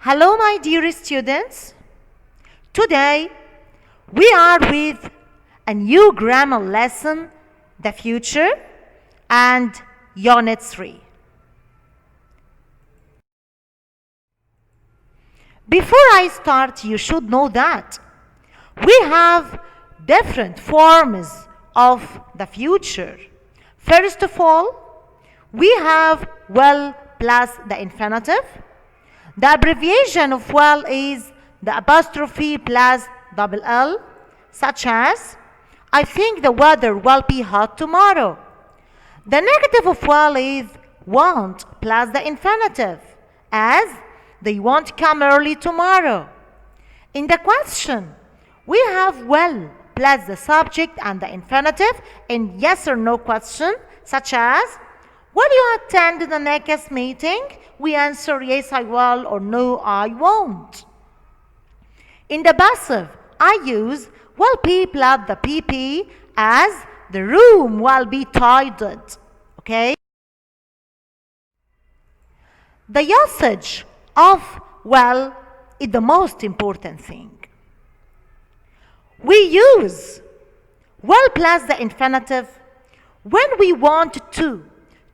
Hello, my dear students. Today, we are with a new grammar lesson, the future, and Unit 3. Before I start, you should know that we have different forms of the future. First of all, we have will plus the infinitive. The abbreviation of will is the apostrophe plus double L, such as, I think the weather will be hot tomorrow. The negative of will is won't plus the infinitive, as they won't come early tomorrow. In the question, we have will plus the subject and the infinitive in yes or no question, such as, will you attend the next meeting? We answer yes, I will, or no, I won't. In the passive, I use will be plus the PP as the room will be tidied. Okay? The usage of will is the most important thing. We use will plus the infinitive when we want to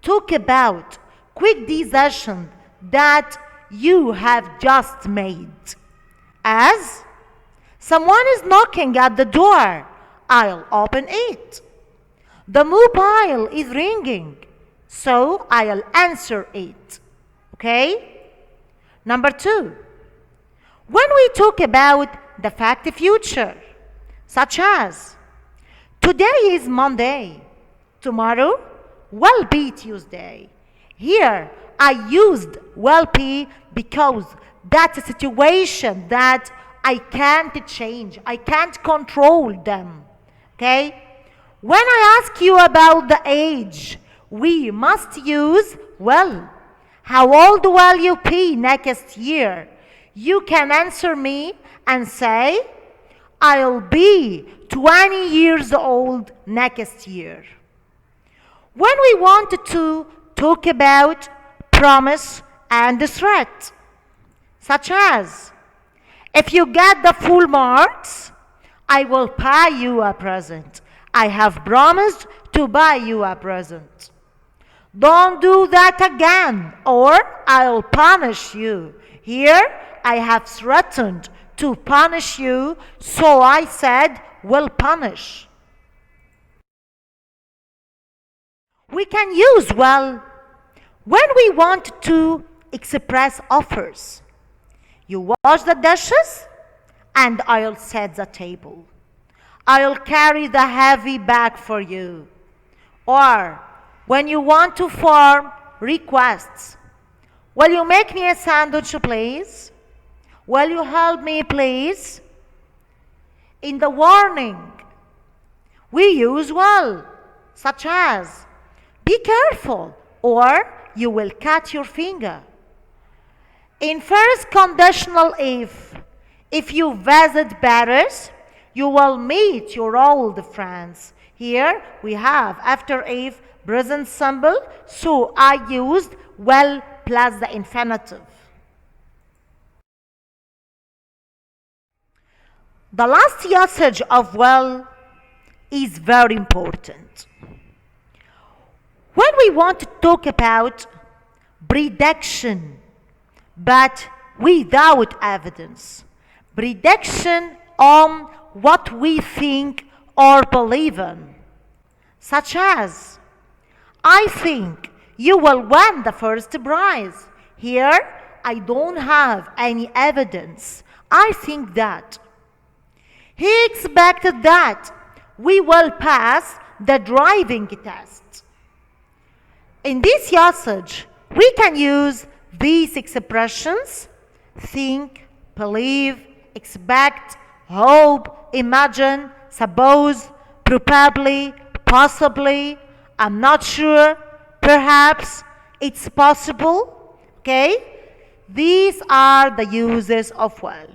talk about quick decision that you have just made. As someone is knocking at the door, I'll open it. The mobile is ringing, so I'll answer it. Okay? Number 2, when we talk about the fact future, such as today is Monday, tomorrow will be Tuesday. Here I used will be because that's a situation that I can't change. I can't control them. Okay? When I ask you about the age, we must use will. How old will you be next year? You can answer me and say, I'll be 20 years old next year. When we want to talk about promise and threat, such as, if you get the full marks, I will buy you a present. I have promised to buy you a present. Don't do that again, or I'll punish you. Here, I have threatened to punish you, so I said, will punish. We can use will when we want to express offers. You wash the dishes, and I'll set the table. I'll carry the heavy bag for you. Or when you want to form requests, will you make me a sandwich, please? Will you help me, please? In the warning, we use will, such as, be careful, or you will cut your finger. In first conditional if you visit Paris, you will meet your old friends. Here we have after if present simple, so I used will plus the infinitive. The last usage of will is very important. When we want to talk about prediction, but without evidence, prediction on what we think or believe in, such as, I think you will win the first prize. Here, I don't have any evidence. I think that. He expected that we will pass the driving test. In this usage, we can use these expressions: think, believe, expect, hope, imagine, suppose, probably, possibly, I'm not sure, perhaps, it's possible. Okay? These are the uses of will.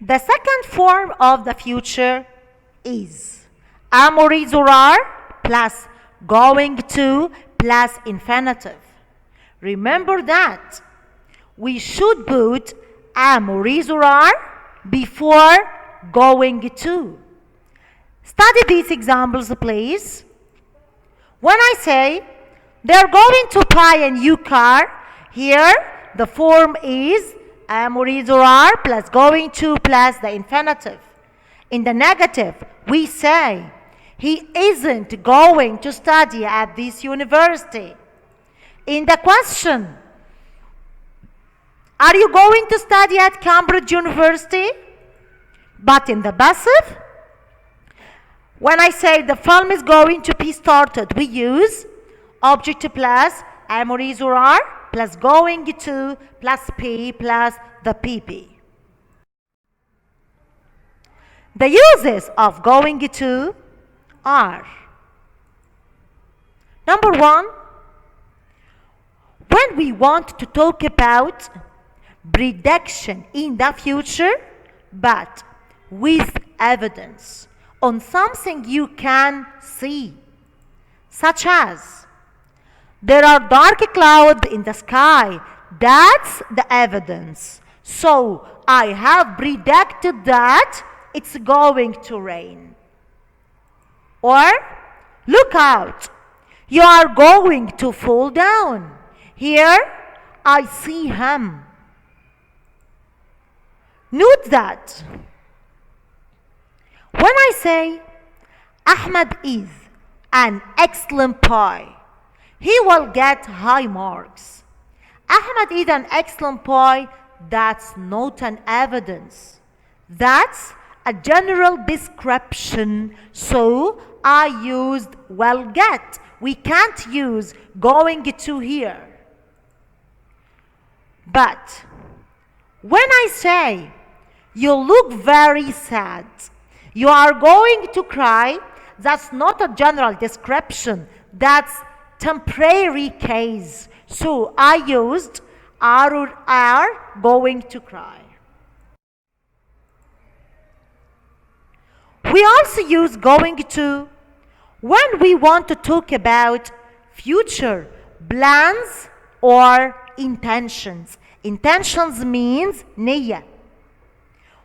The second form of the future is am or is or are plus going to plus infinitive. Remember that we should put am or is or are before going to. Study these examples, please. When I say they're going to buy a new car, here the form is am or is or are plus going to plus the infinitive. In the negative, we say he isn't going to study at this university. In the question, are you going to study at Cambridge University? But in the passive, when I say the film is going to be started, we use object plus am or is or are plus going to plus P plus the PP. The uses of going to are: number one, when we want to talk about prediction in the future, but with evidence on something you can see, such as there are dark clouds in the sky. That's the evidence. So I have predicted that it's going to rain. Or look out, you are going to fall down. Here I see him. Note that when I say Ahmed is an excellent boy, he will get high marks. Ahmed is an excellent boy, that's not an evidence. That's a general description, so I used will get. We can't use going to here. But when I say you look very sad, you are going to cry, that's not a general description, that's temporary case. So I used are or are going to cry. We also use going to when we want to talk about future plans or intentions. Intentions means نية.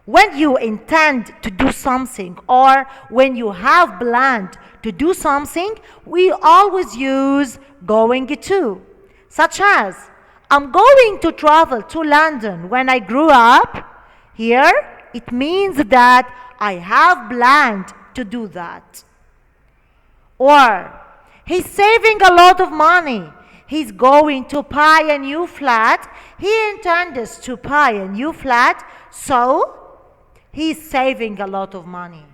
When you intend to do something or when you have planned to do something, we always use going to. Such as, I'm going to travel to London when I grew up. Here, it means that I have planned to do that. Or, he's saving a lot of money. He's going to buy a new flat. He intends to buy a new flat, so he's saving a lot of money.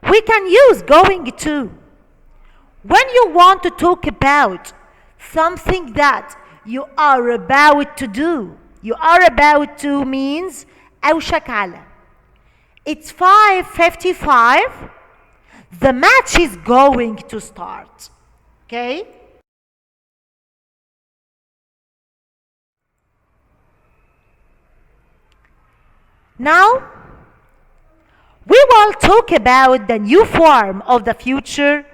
We can use going to when you want to talk about something that you are about to do. You are about to means أوشك على. It's 5:55. The match is going to start. Okay? Now, we will talk about the new form of the future.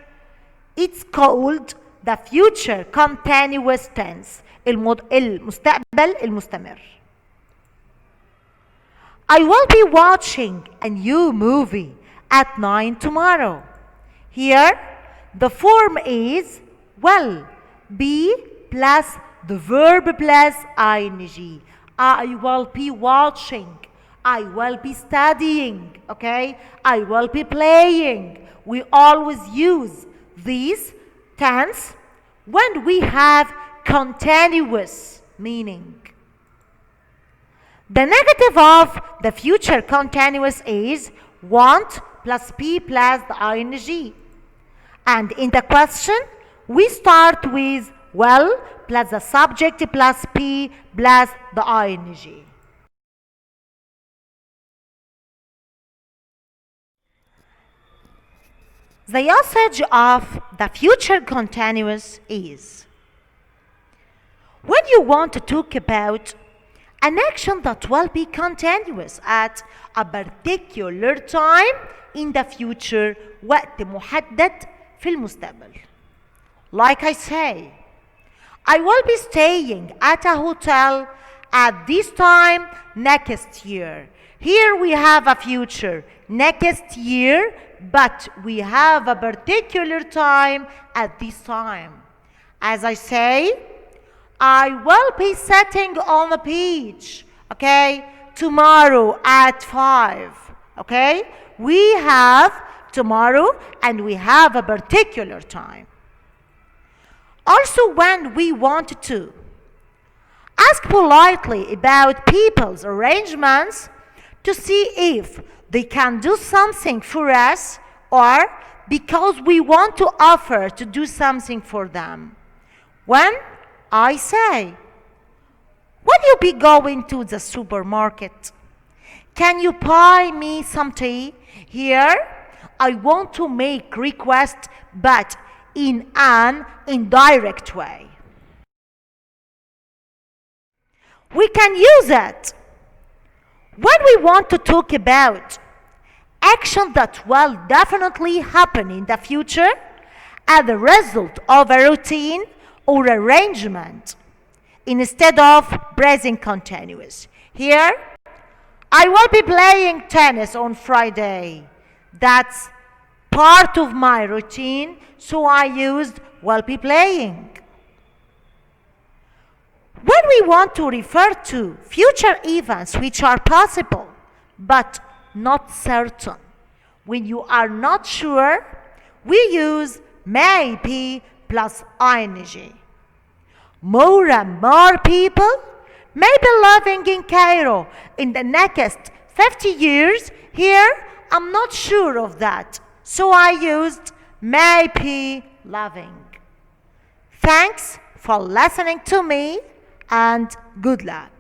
It's called the future continuous tense. المستقبل المستمر. I will be watching a new movie at 9 tomorrow. Here, the form is will be plus the verb plus ing. I will be watching. I will be studying. Okay? I will be playing. We always use this tense when we have continuous meaning. The negative of the future continuous is want plus P plus the ing. And in the question, we start with will plus the subject plus P plus the ing. The usage of the future continuous is when you want to talk about an action that will be continuous at a particular time in the future وقت محدد في المستقبل. Like I say, I will be staying at a hotel at this time next year. Here we have a future next year, but we have a particular time at this time. As I say, I will be sitting on the beach, okay, tomorrow at 5, okay? We have tomorrow and we have a particular time. Also, when we want to ask politely about people's arrangements to see if they can do something for us or because we want to offer to do something for them. When I say, will you be going to the supermarket? Can you buy me some tea? Here, I want to make request, but in an indirect way. We can use it when we want to talk about action that will definitely happen in the future as a result of a routine or arrangement instead of present continuous. Here, I will be playing tennis on Friday. That's part of my routine, so I used will be playing. When we want to refer to future events which are possible but not certain, when you are not sure, we use maybe plus ing. More and more people may be living in Cairo in the next 50 years. Here, I'm not sure of that, so I used maybe living. Thanks for listening to me and good luck.